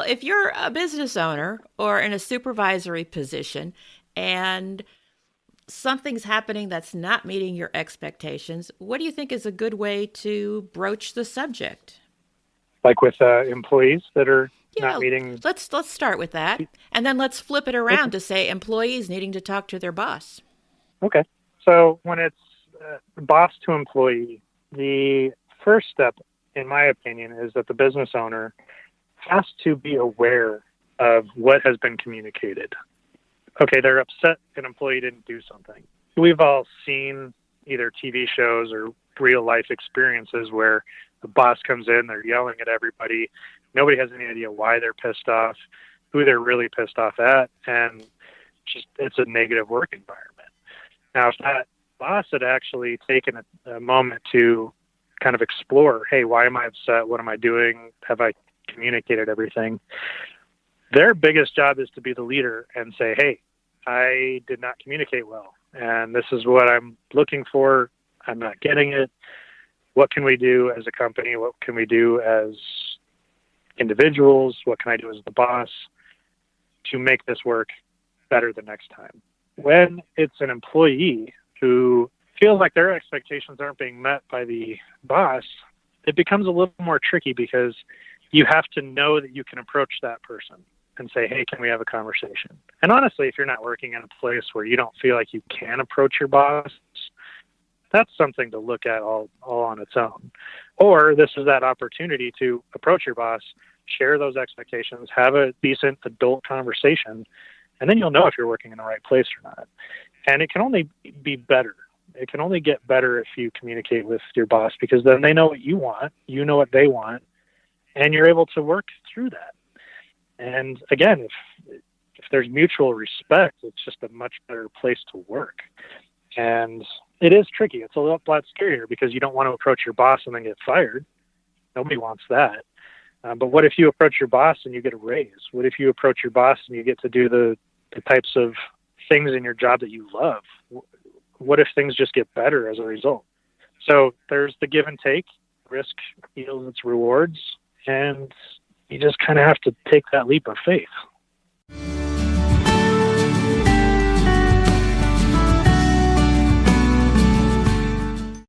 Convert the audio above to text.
if you're a business owner or in a supervisory position and something's happening that's not meeting your expectations, what do you think is a good way to broach the subject? Like with employees that are not Yeah, meeting. let's start with that, and then let's flip it around Okay. to say employees needing to talk to their boss. Okay. So when it's boss to employee, the first step, in my opinion, is that the business owner has to be aware of what has been communicated. Okay, they're upset an employee didn't do something. We've all seen either TV shows or real life experiences where the boss comes in, they're yelling at everybody. Nobody has any idea why they're pissed off, who they're really pissed off at, and just it's a negative work environment. Now, if that boss had actually taken a moment to kind of explore, hey, why am I upset? What am I doing? Have I communicated everything? Their biggest job is to be the leader and say, hey, I did not communicate well, and this is what I'm looking for. I'm not getting it. What can we do as a company? What can we do as individuals? What can I do as the boss to make this work better the next time? When it's an employee who feels like their expectations aren't being met by the boss, it becomes a little more tricky because you have to know that you can approach that person and say, hey, can we have a conversation? And honestly, if you're not working in a place where you don't feel like you can approach your boss, that's something to look at all on its own. Or this is that opportunity to approach your boss, share those expectations, have a decent adult conversation, and then you'll know if you're working in the right place or not. And it can only be better. It can only get better if you communicate with your boss, because then they know what you want, you know what they want, and you're able to work through that. And again, if there's mutual respect, it's just a much better place to work. And it is tricky. It's a lot scarier because you don't want to approach your boss and then get fired. Nobody wants that. But what if you approach your boss and you get a raise? What if you approach your boss and you get to do the types of things in your job that you love? What if things just get better as a result? So there's the give and take. Risk yields its rewards, and you just kind of have to take that leap of faith.